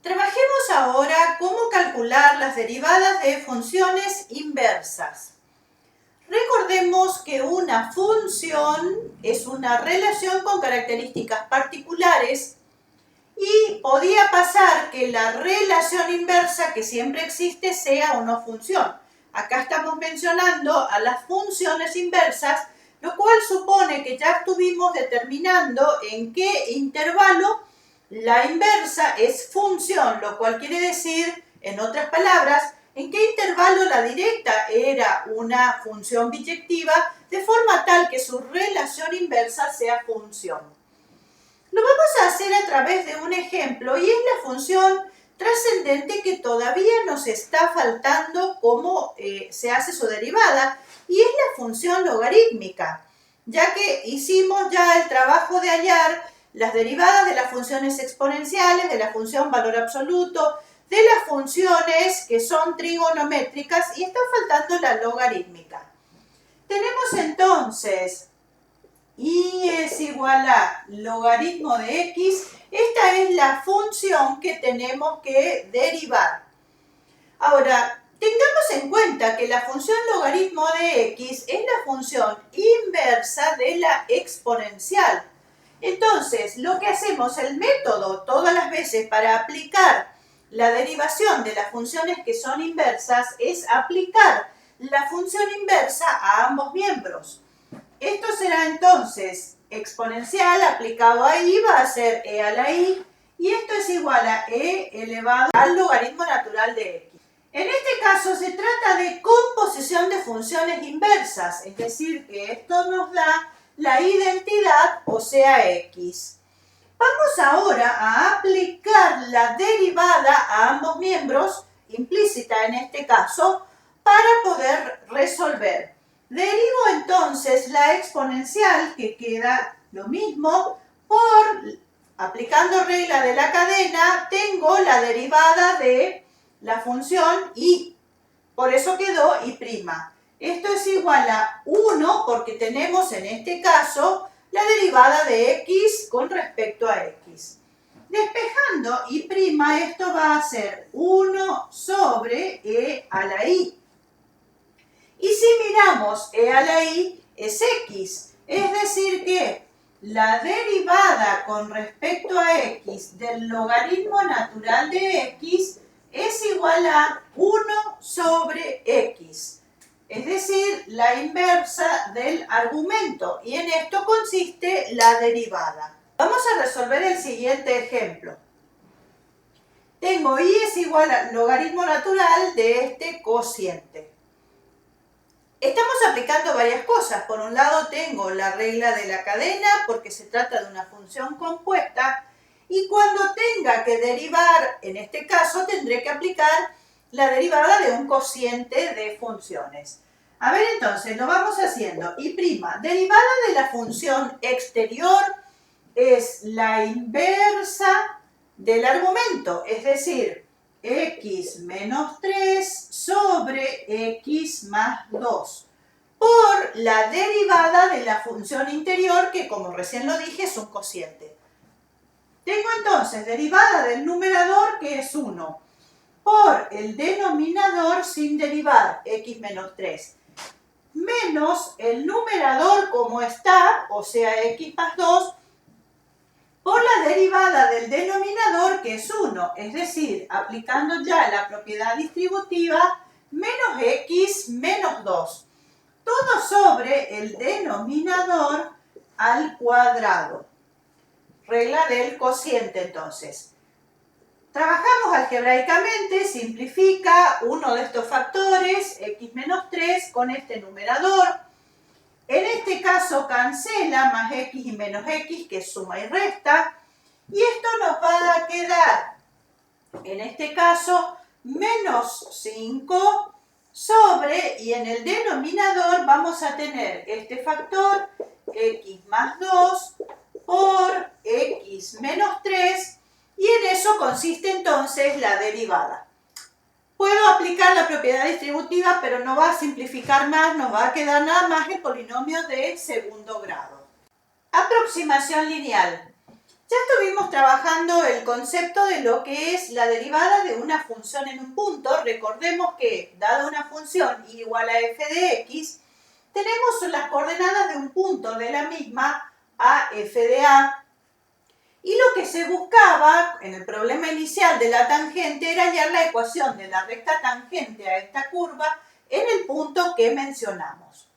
Trabajemos ahora cómo calcular las derivadas de funciones inversas. Recordemos que una función es una relación con características particulares y podía pasar que la relación inversa que siempre existe sea una función. Acá estamos mencionando a las funciones inversas, lo cual supone que ya estuvimos determinando en qué intervalo la inversa es función, lo cual quiere decir, en otras palabras, en qué intervalo la directa era una función biyectiva, de forma tal que su relación inversa sea función. Lo vamos a hacer a través de un ejemplo y es la función trascendente que todavía nos está faltando cómo se hace su derivada, y es la función logarítmica, ya que hicimos ya el trabajo de hallar las derivadas de las funciones exponenciales, de la función valor absoluto, de las funciones que son trigonométricas, y está faltando la logarítmica. Tenemos entonces y es igual a logaritmo de x. Esta es la función que tenemos que derivar. Ahora, tengamos en cuenta que la función logaritmo de x es la función inversa de la exponencial. Entonces, lo que hacemos, el método todas las veces para aplicar la derivación de las funciones que son inversas, es aplicar la función inversa a ambos miembros. Esto será entonces exponencial aplicado a i, va a ser e a la i, y esto es igual a e elevado al logaritmo natural de x. En este caso se trata de composición de funciones inversas, es decir, que esto nos da la identidad, o sea, x. Vamos ahora a aplicar la derivada a ambos miembros, implícita en este caso, para poder resolver. Derivo entonces la exponencial, que queda lo mismo, aplicando regla de la cadena, tengo la derivada de la función y, por eso quedó y'. Esto es igual a 1 porque tenemos en este caso la derivada de x con respecto a x. Despejando y', esto va a ser 1 sobre e a la i. Y si miramos e a la i es x, es decir que la derivada con respecto a x del logaritmo natural de x es igual a 1 sobre x, es decir, la inversa del argumento, y en esto consiste la derivada. Vamos a resolver el siguiente ejemplo. Tengo i es igual al logaritmo natural de este cociente. Estamos aplicando varias cosas. Por un lado tengo la regla de la cadena porque se trata de una función compuesta, y cuando tenga que derivar, en este caso tendré que aplicar la derivada de un cociente de funciones. A ver, entonces lo vamos haciendo. Y', derivada de la función exterior es la inversa del argumento, es decir, x menos 3 sobre x más 2, por la derivada de la función interior, que como recién lo dije es un cociente. Tengo entonces derivada del numerador, que es 1, por el denominador sin derivar, x menos 3, menos el numerador como está, o sea, x más 2, por la derivada del denominador, que es 1, es decir, aplicando ya la propiedad distributiva, menos x menos 2. Todo sobre el denominador al cuadrado. Regla del cociente, entonces. Trabajamos algebraicamente, simplifica uno de estos factores, x menos 3, con este numerador. En este caso cancela más x y menos x, que es suma y resta, y esto nos va a quedar, en este caso, menos 5 sobre, y en el denominador vamos a tener este factor, x más 2, por x menos 3, y en eso consiste entonces la derivada. Puedo aplicar la propiedad distributiva, pero no va a simplificar más, nos va a quedar nada más el polinomio de segundo grado. Aproximación lineal. Ya estuvimos trabajando el concepto de lo que es la derivada de una función en un punto. Recordemos que, dada una función igual a f de x, tenemos las coordenadas de un punto de la misma a f de a. Y lo que se buscaba en el problema inicial de la tangente era hallar la ecuación de la recta tangente a esta curva en el punto que mencionamos.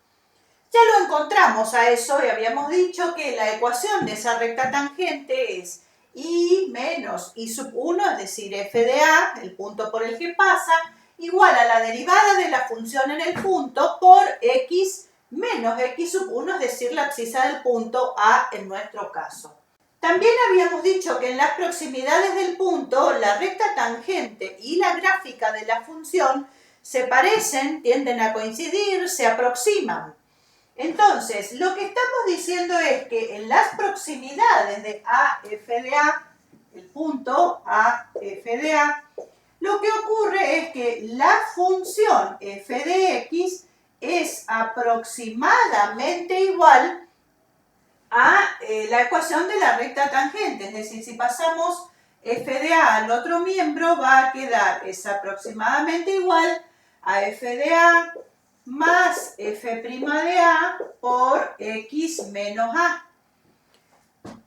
Ya lo encontramos a eso y habíamos dicho que la ecuación de esa recta tangente es y menos y sub 1, es decir, f de a, el punto por el que pasa, igual a la derivada de la función en el punto por x menos x sub 1, es decir, la abscisa del punto a en nuestro caso. También habíamos dicho que en las proximidades del punto, la recta tangente y la gráfica de la función se parecen, tienden a coincidir, se aproximan. Entonces, lo que estamos diciendo es que en las proximidades de a, f de a, el punto a, f de a, lo que ocurre es que la función f de x es aproximadamente igual a la ecuación de la recta tangente. Es decir, si pasamos f de a al otro miembro, va a quedar, es aproximadamente igual a f de a más f' de a por x menos a.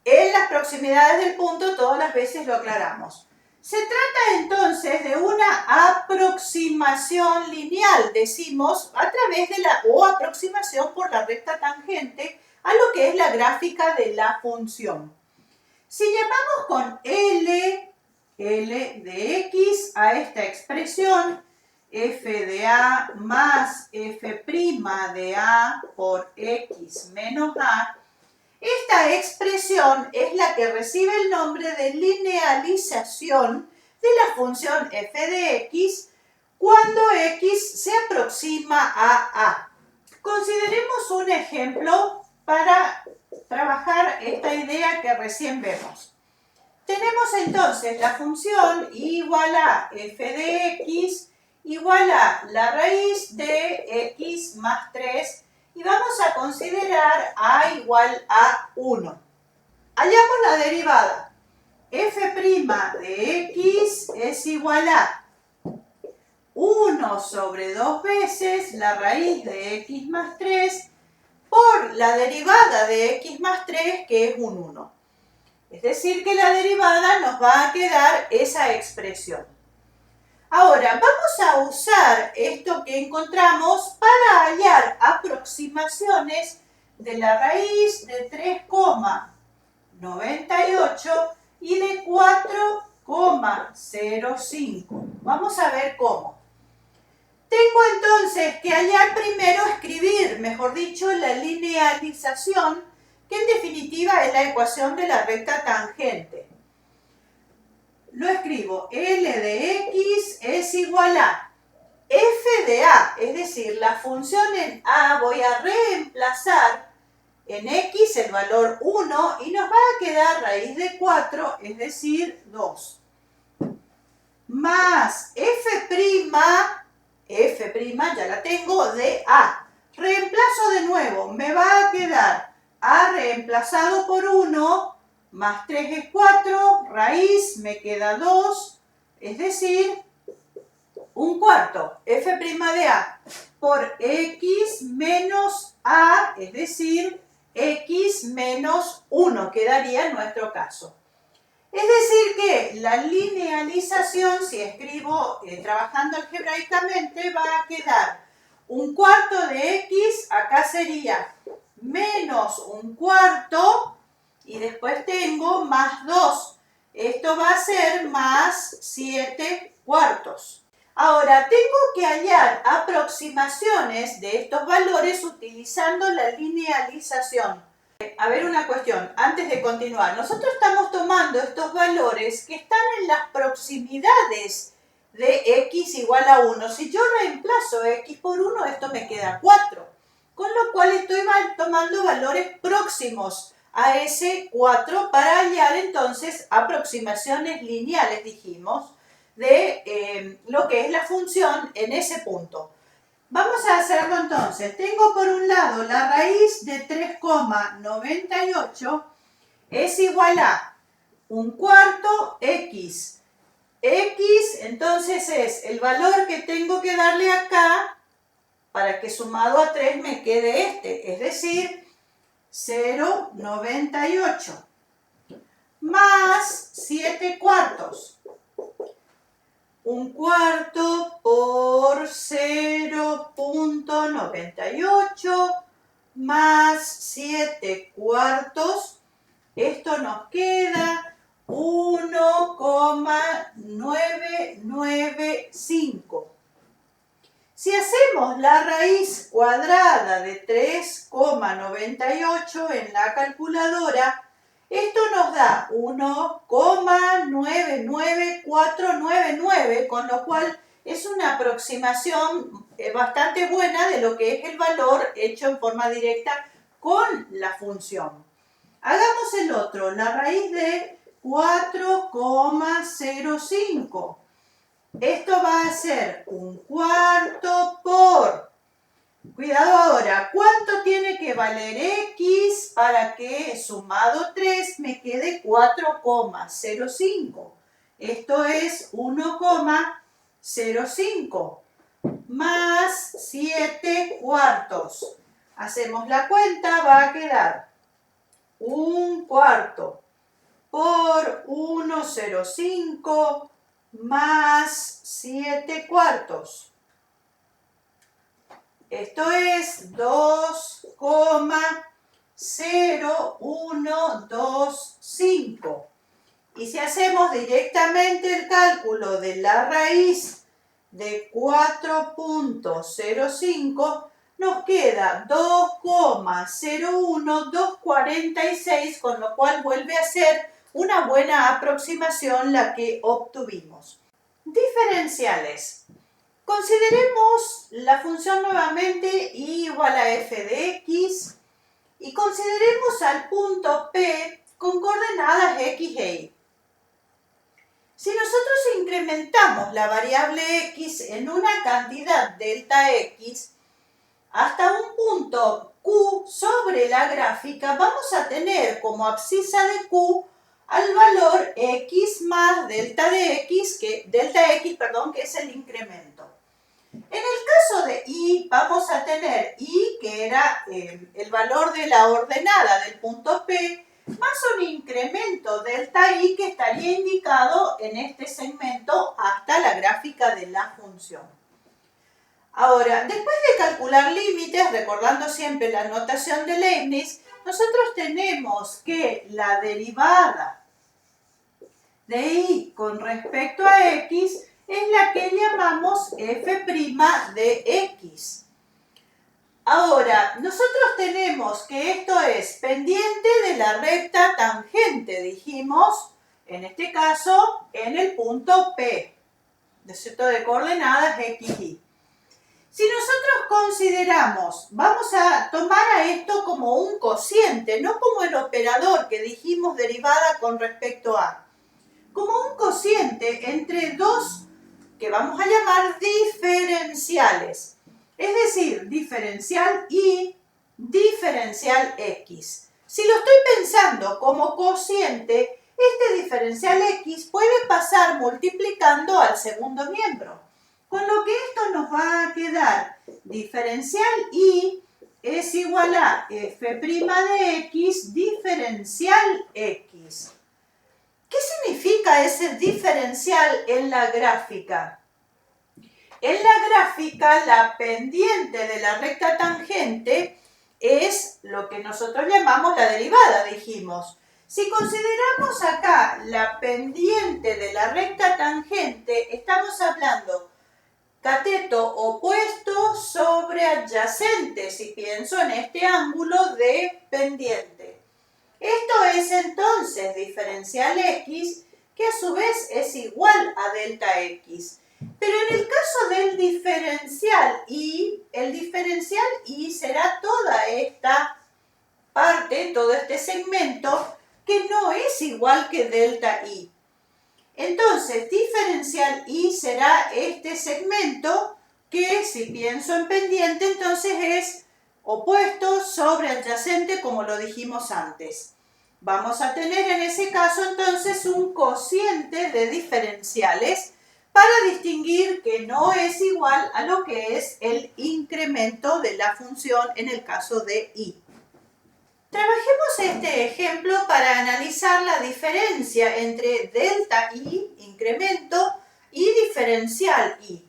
En las proximidades del punto todas las veces lo aclaramos. Se trata entonces de una aproximación lineal, decimos, a través de la aproximación por la recta tangente a lo que es la gráfica de la función. Si llamamos con L de x a esta expresión, f de a más f' de a por x menos a, esta expresión es la que recibe el nombre de linealización de la función f de x cuando x se aproxima a a. Consideremos un ejemplo para trabajar esta idea que recién vemos. Tenemos entonces la función igual a f de x igual a la raíz de x más 3 y vamos a considerar a igual a 1. Hallamos la derivada. F' de x es igual a 1 sobre 2 veces la raíz de x más 3 por la derivada de x más 3, que es un 1. Es decir, que la derivada nos va a quedar esa expresión. Ahora, vamos a usar esto que encontramos para hallar aproximaciones de la raíz de 3,98 y de 4,05. Vamos a ver cómo. Tengo entonces que hallar primero, escribir, mejor dicho, la linealización, que en definitiva es la ecuación de la recta tangente. Lo escribo, L de x es igual a f de a, es decir, la función en a voy a reemplazar en x el valor 1 y nos va a quedar raíz de 4, es decir, 2. Más f', ya la tengo, de a. Reemplazo de nuevo, me va a quedar a reemplazado por 1, más 3 es 4, raíz me queda 2, es decir, un cuarto, f' de a por x menos a, es decir, x menos 1, quedaría en nuestro caso. Es decir que la linealización, si escribo trabajando algebraicamente, va a quedar un cuarto de x, acá sería menos un cuarto, y después tengo más 2. Esto va a ser más 7 cuartos. Ahora, tengo que hallar aproximaciones de estos valores utilizando la linealización. A ver, una cuestión, antes de continuar. Nosotros estamos tomando estos valores que están en las proximidades de x igual a 1. Si yo reemplazo x por 1, esto me queda 4. Con lo cual estoy tomando valores próximos a ese 4 para hallar entonces aproximaciones lineales, dijimos, de lo que es la función en ese punto. Vamos a hacerlo entonces. Tengo por un lado la raíz de 3,98 es igual a un cuarto x. X entonces es el valor que tengo que darle acá para que sumado a 3 me quede este, es decir, 0,98 más 7 cuartos. Un cuarto por 0,98 más 7 cuartos. Esto nos queda 1,995. Si hacemos la raíz cuadrada de 3,98 en la calculadora, esto nos da 1,99499, con lo cual es una aproximación bastante buena de lo que es el valor hecho en forma directa con la función. Hagamos el otro, la raíz de 4,05. Esto va a ser un cuarto por... Cuidado ahora, ¿cuánto tiene que valer x para que sumado 3 me quede 4,05? Esto es 1,05 más 7 cuartos. Hacemos la cuenta, va a quedar un cuarto por 1,05 más 7 cuartos. Esto es 2,0125. Y si hacemos directamente el cálculo de la raíz de 4,05, nos queda 2,01246, con lo cual vuelve a ser una buena aproximación la que obtuvimos. Diferenciales. Consideremos la función nuevamente y igual a f de x y consideremos al punto P con coordenadas x e y. Si nosotros incrementamos la variable x en una cantidad delta x hasta un punto Q sobre la gráfica, vamos a tener como abscisa de Q al valor x más delta x, que es el incremento. En el caso de y, vamos a tener y, que era el valor de la ordenada del punto P, más un incremento delta i que estaría indicado en este segmento hasta la gráfica de la función. Ahora, después de calcular límites, recordando siempre la notación de Leibniz, nosotros tenemos que la derivada de y con respecto a x es la que llamamos f' de x. Ahora, nosotros tenemos que esto es pendiente de la recta tangente, dijimos, en este caso, en el punto P, de coordenadas x, y. Si nosotros consideramos, vamos a tomar a esto como un cociente, no como el operador que dijimos derivada con respecto a, como un cociente entre dos que vamos a llamar diferenciales. Es decir, diferencial y diferencial x. Si lo estoy pensando como cociente, este diferencial x puede pasar multiplicando al segundo miembro. Con lo que esto nos va a quedar diferencial y es igual a f' de x diferencial x. ¿Qué significa ese diferencial en la gráfica? En la gráfica, la pendiente de la recta tangente es lo que nosotros llamamos la derivada, dijimos. Si consideramos acá la pendiente de la recta tangente, estamos hablando cateto opuesto sobre adyacente, si pienso en este ángulo de pendiente. Esto es entonces diferencial x, que a su vez es igual a delta x. Pero en el caso del diferencial y, el diferencial y será toda esta parte, todo este segmento, que no es igual que delta y. Entonces, diferencial y será este segmento que, si pienso en pendiente, entonces es opuesto sobre adyacente, como lo dijimos antes. Vamos a tener en ese caso entonces un cociente de diferenciales para distinguir que no es igual a lo que es el incremento de la función en el caso de y. Trabajemos este ejemplo para analizar la diferencia entre delta y, incremento, y diferencial y.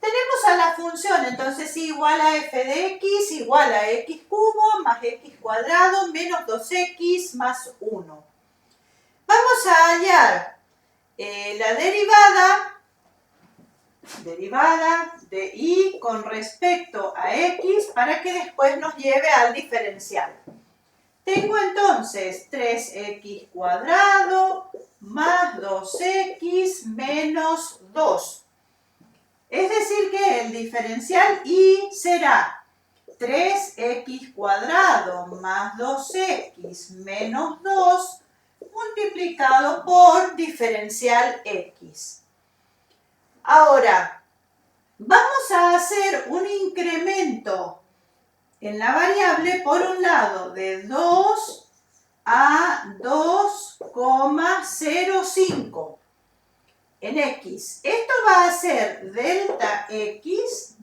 Tenemos a la función, entonces y igual a f de x igual a x cubo más x cuadrado menos 2x más 1. Vamos a hallar la derivada de y con respecto a x para que después nos lleve al diferencial. Tengo entonces 3x cuadrado más 2x menos 2. Es decir que el diferencial y será 3x cuadrado más 2x menos 2 multiplicado por diferencial x. Ahora, vamos a hacer un incremento en la variable por un lado de 2 a 2,05 en x. Esto va a ser delta x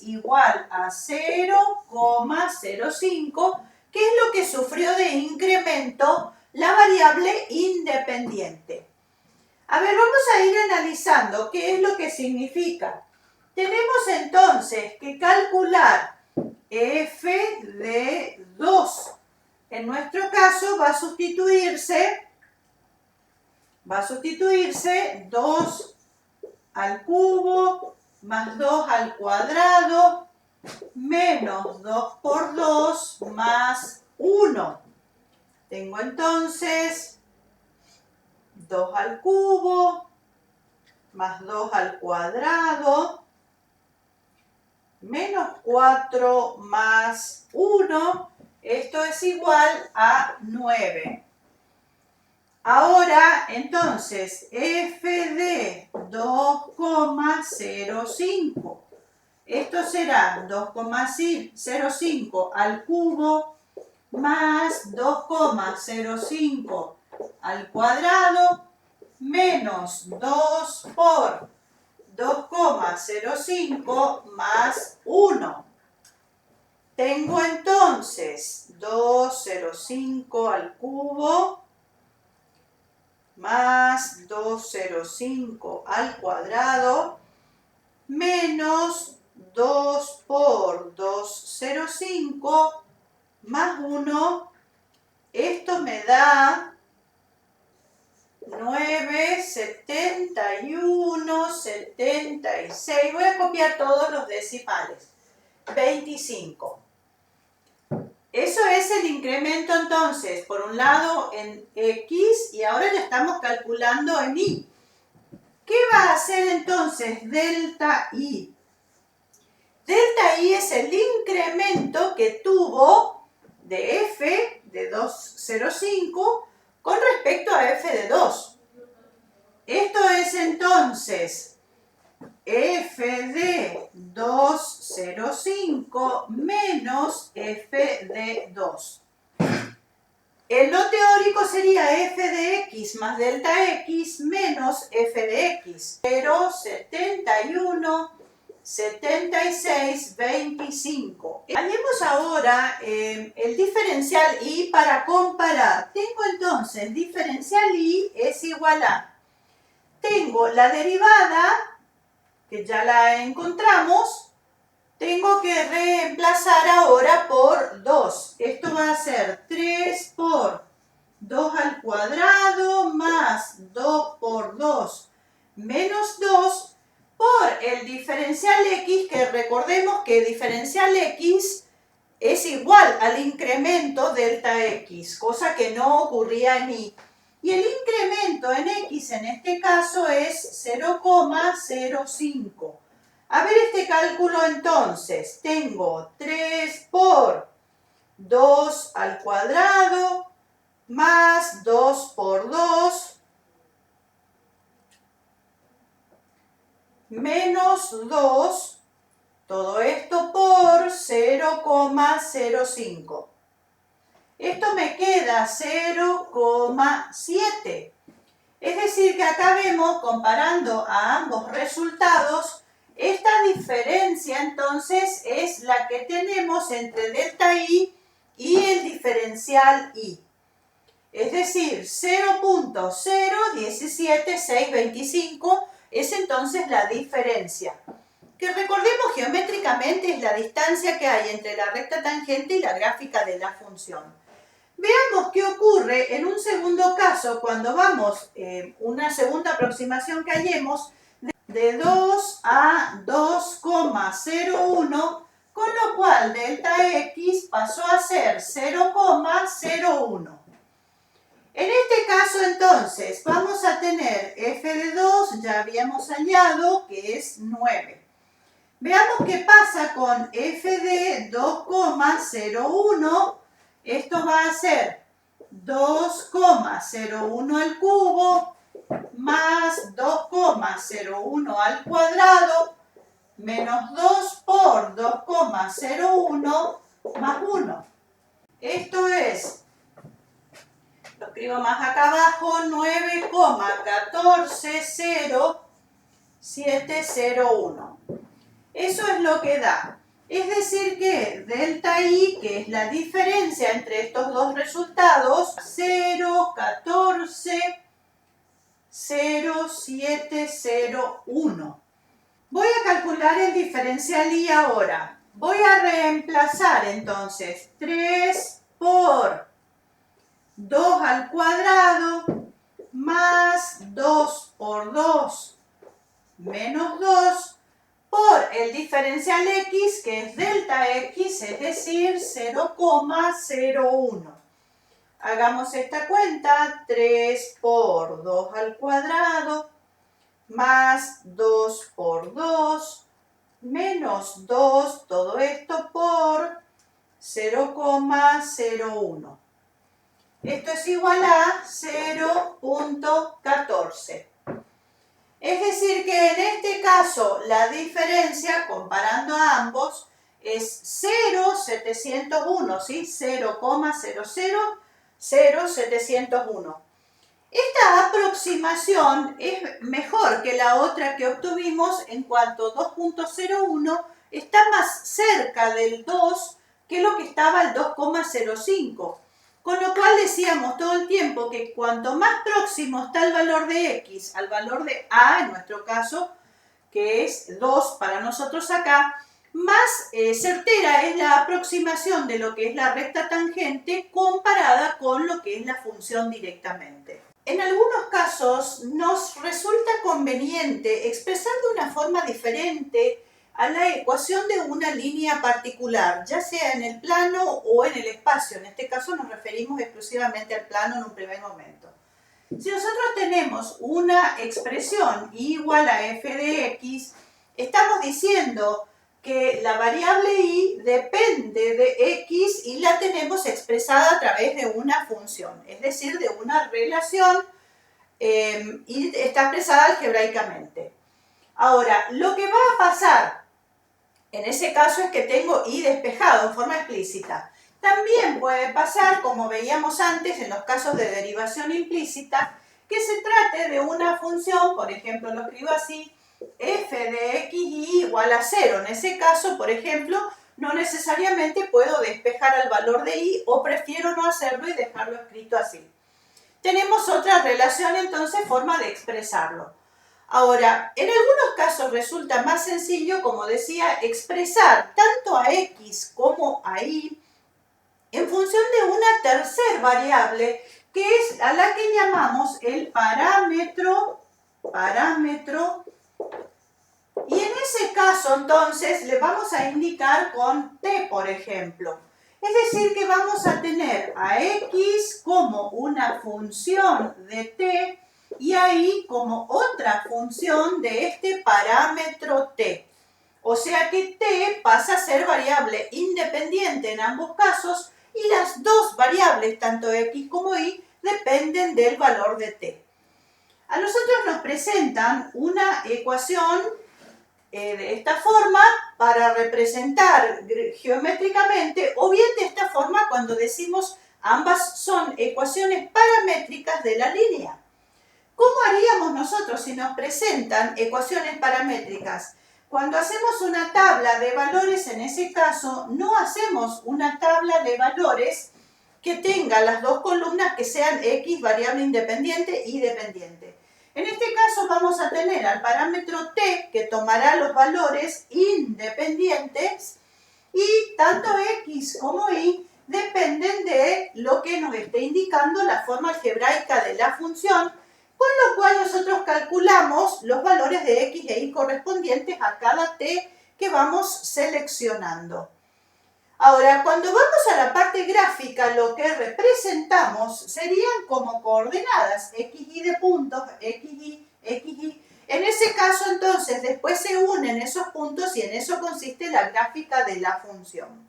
igual a 0,05, que es lo que sufrió de incremento la variable independiente. A ver, vamos a ir analizando qué es lo que significa. Tenemos entonces que calcular f de 2. En nuestro caso va a sustituirse 2 al cubo más 2 al cuadrado menos 2 por 2 más 1. Tengo entonces 2 al cubo más 2 al cuadrado menos 4 más 1. Esto es igual a 9. Ahora, entonces, f de 2,05. Esto será 2,05 al cubo más 2,05 al cuadrado menos 2 por 2,05 más 1. Tengo entonces 2,05 al cubo más 2,05 al cuadrado menos 2 por 2,05 más 1. Esto me da 9, 71, 76. Voy a copiar todos los decimales. 25. Eso es el incremento entonces, por un lado en x y ahora ya estamos calculando en y. ¿Qué va a hacer entonces delta y? Delta y es el incremento que tuvo de f de 2,05 con respecto a f de 2. Esto es entonces f de 2,05 menos f de 2. En lo teórico sería f de x más delta x menos f de x. 0, 71, 76, 25. Hallemos ahora el diferencial y para comparar. Tengo entonces diferencial y es igual a. Tengo la derivada, que ya la encontramos, tengo que reemplazar ahora por 2. Esto va a ser 3 por 2 al cuadrado más 2 por 2 menos 2 por el diferencial x, que recordemos que diferencial x es igual al incremento delta x, cosa que no ocurría en y. Y el incremento en x en este caso es 0,05. A ver este cálculo entonces. Tengo 3 por 2 al cuadrado más 2 por 2 menos 2. Todo esto por 0,05. Esto me queda 0,7. Es decir, que acá vemos, comparando a ambos resultados, esta diferencia entonces es la que tenemos entre delta I y el diferencial I. Es decir, 0.017625 es entonces la diferencia, que recordemos geométricamente es la distancia que hay entre la recta tangente y la gráfica de la función. Veamos qué ocurre en un segundo caso cuando vamos, una segunda aproximación que hallemos de 2 a 2,01, con lo cual delta X pasó a ser 0,01. En este caso entonces vamos a tener f de 2, ya habíamos hallado que es 9. Veamos qué pasa con f de 2,01. Esto va a ser 2,01 al cubo más 2,01 al cuadrado menos 2 por 2,01 más 1. Esto es, lo escribo más acá abajo, 9,140,701. Eso es lo que da. Es decir que delta I, que es la diferencia entre estos dos resultados, 0,140701. Voy a calcular el diferencial I ahora. Voy a reemplazar entonces 3 por 2 al cuadrado más 2 por 2 menos 2 por el diferencial X, que es delta X, es decir, 0,01. Hagamos esta cuenta, 3 por 2 al cuadrado, más 2 por 2, menos 2, todo esto por 0,01. Esto es igual a 0,14. Es decir que en este caso la diferencia, comparando a ambos, es 0,701, ¿sí? 0,000701. Esta aproximación es mejor que la otra que obtuvimos en cuanto 2,01 está más cerca del 2 que lo que estaba el 2,05. Con lo cual decíamos todo el tiempo que cuanto más próximo está el valor de X al valor de A, en nuestro caso, que es 2 para nosotros acá, más certera es la aproximación de lo que es la recta tangente comparada con lo que es la función directamente. En algunos casos nos resulta conveniente expresar de una forma diferente a la ecuación de una línea particular, ya sea en el plano o en el espacio. En este caso nos referimos exclusivamente al plano en un primer momento. Si nosotros tenemos una expresión igual a f de x, estamos diciendo que la variable y depende de x y la tenemos expresada a través de una función, es decir, de una relación, y está expresada algebraicamente. Ahora, lo que va a pasar en ese caso es que tengo y despejado en forma explícita. También puede pasar, como veíamos antes en los casos de derivación implícita, que se trate de una función, por ejemplo, lo escribo así, f de x y igual a 0. En ese caso, por ejemplo, no necesariamente puedo despejar al valor de y o prefiero no hacerlo y dejarlo escrito así. Tenemos otra relación, entonces, forma de expresarlo. Ahora, en algunos casos resulta más sencillo, como decía, expresar tanto a x como a y en función de una tercera variable, que es a la que llamamos el parámetro, y en ese caso, entonces, le vamos a indicar con t, por ejemplo. Es decir, que vamos a tener a x como una función de t y a y como otra función de este parámetro t. O sea que t pasa a ser variable independiente en ambos casos y las dos variables, tanto x como y, dependen del valor de t. A nosotros nos presentan una ecuación de esta forma para representar geométricamente, o bien de esta forma cuando decimos Ambas son ecuaciones paramétricas de la línea. ¿Cómo haríamos nosotros si nos presentan ecuaciones paramétricas? Cuando hacemos una tabla de valores, en ese caso, no hacemos una tabla de valores que tenga las dos columnas que sean X, variable independiente y dependiente. En este caso vamos a tener al parámetro T que tomará los valores independientes y tanto X como Y dependen de lo que nos esté indicando la forma algebraica de la función, con lo cual nosotros calculamos los valores de X e Y correspondientes a cada T que vamos seleccionando. Ahora, cuando vamos a la parte gráfica, lo que representamos serían como coordenadas, XY de puntos, XY, XY. En ese caso, entonces, después se unen esos puntos y en eso consiste la gráfica de la función.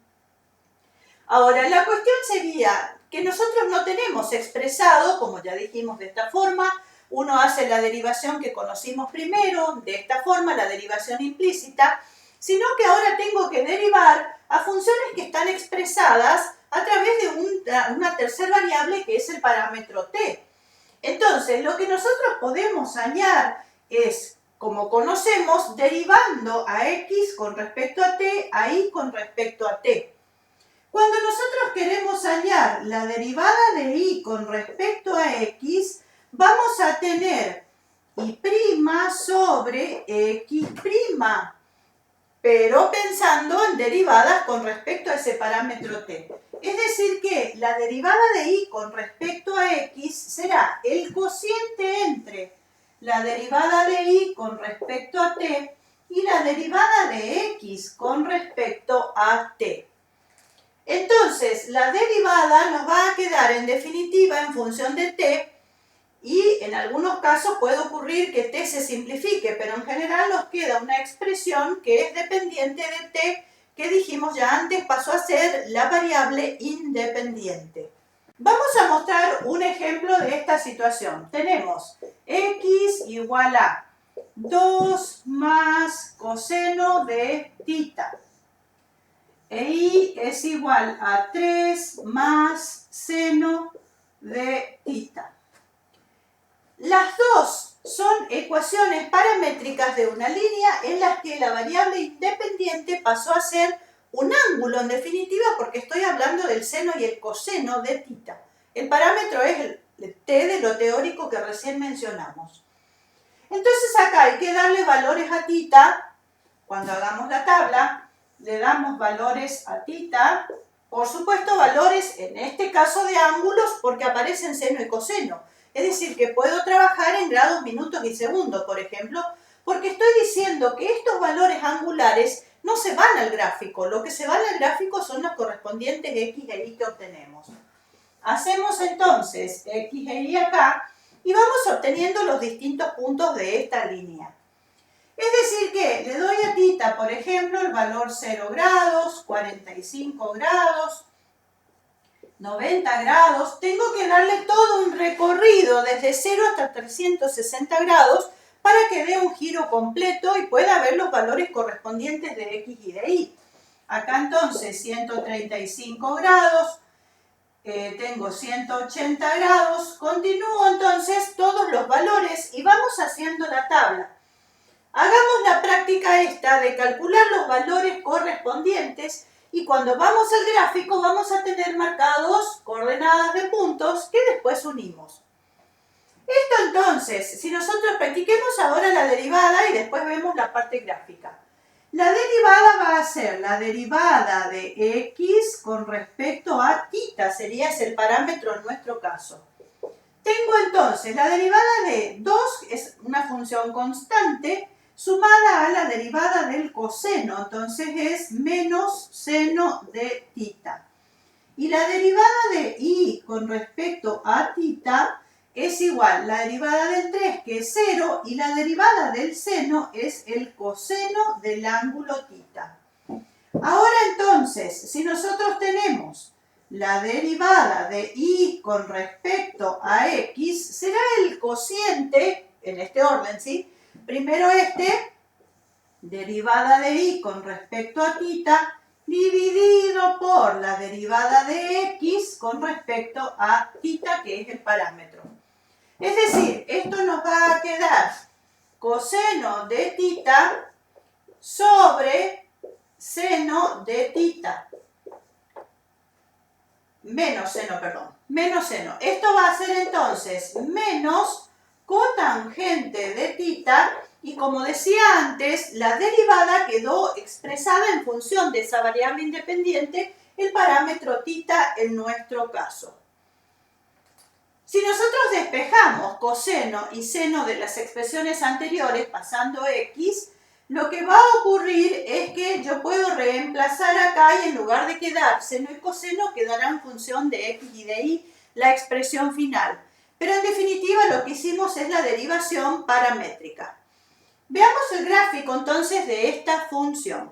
Ahora, la cuestión sería que nosotros no tenemos expresado, como ya dijimos, de esta forma. Uno hace la derivación que conocimos primero, de esta forma, la derivación implícita, sino que ahora tengo que derivar a funciones que están expresadas a través de una tercera variable que es el parámetro t. Entonces, lo que nosotros podemos hallar es, como conocemos, derivando a x con respecto a t, a y con respecto a t. Cuando nosotros queremos hallar la derivada de y con respecto a x, vamos a tener y' sobre x', pero pensando en derivadas con respecto a ese parámetro t. Es decir que la derivada de y con respecto a x será el cociente entre la derivada de y con respecto a t y la derivada de x con respecto a t. Entonces, la derivada nos va a quedar en definitiva en función de t, y en algunos casos puede ocurrir que t se simplifique, pero en general nos queda una expresión que es dependiente de t, que dijimos ya antes pasó a ser la variable independiente. Vamos a mostrar un ejemplo de esta situación. Tenemos x igual a 2 más coseno de θ. E y es igual a 3 más seno de θ. Las dos son ecuaciones paramétricas de una línea en las que la variable independiente pasó a ser un ángulo, en definitiva, porque estoy hablando del seno y el coseno de θ. El parámetro es el t de lo teórico que recién mencionamos. Entonces acá hay que darle valores a θ. Cuando hagamos la tabla, le damos valores a θ. Por supuesto, valores, en este caso, de ángulos, porque aparecen seno y coseno. Es decir, que puedo trabajar en grados, minutos y segundos, por ejemplo, porque estoy diciendo que estos valores angulares no se van al gráfico. Lo que se van al gráfico son los correspondientes x e y que obtenemos. Hacemos entonces x e y acá y vamos obteniendo los distintos puntos de esta línea. Es decir que le doy a θ, por ejemplo, el valor 0 grados, 45 grados, 90 grados, tengo que darle todo un recorrido desde 0 hasta 360 grados para que dé un giro completo y pueda ver los valores correspondientes de x y de y. Acá entonces 135 grados, tengo 180 grados, continúo entonces todos los valores y vamos haciendo la tabla. Hagamos la práctica esta de calcular los valores correspondientes y cuando vamos al gráfico vamos a tener marcados coordenadas de puntos que después unimos. Esto entonces, si nosotros practiquemos ahora la derivada y después vemos la parte gráfica. La derivada va a ser la derivada de x con respecto a θ, sería ese el parámetro en nuestro caso. Tengo entonces la derivada de 2, es una función constante, sumada a la derivada del coseno, entonces es menos seno de θ. Y la derivada de y con respecto a θ es igual, la derivada del 3 que es 0 y la derivada del seno es el coseno del ángulo θ. Ahora entonces, si nosotros tenemos la derivada de y con respecto a x, será el cociente, en este orden, ¿sí? Primero derivada de y con respecto a θ, dividido por la derivada de x con respecto a θ, que es el parámetro. Es decir, esto nos va a quedar coseno de θ sobre seno de θ. Menos seno. Esto va a ser entonces menos cotangente de θ, y como decía antes, la derivada quedó expresada en función de esa variable independiente, el parámetro θ en nuestro caso. Si nosotros despejamos coseno y seno de las expresiones anteriores pasando x, lo que va a ocurrir es que yo puedo reemplazar acá y en lugar de quedar seno y coseno quedará en función de x y de y la expresión final. Pero en definitiva lo que hicimos es la derivación paramétrica. Veamos el gráfico entonces de esta función.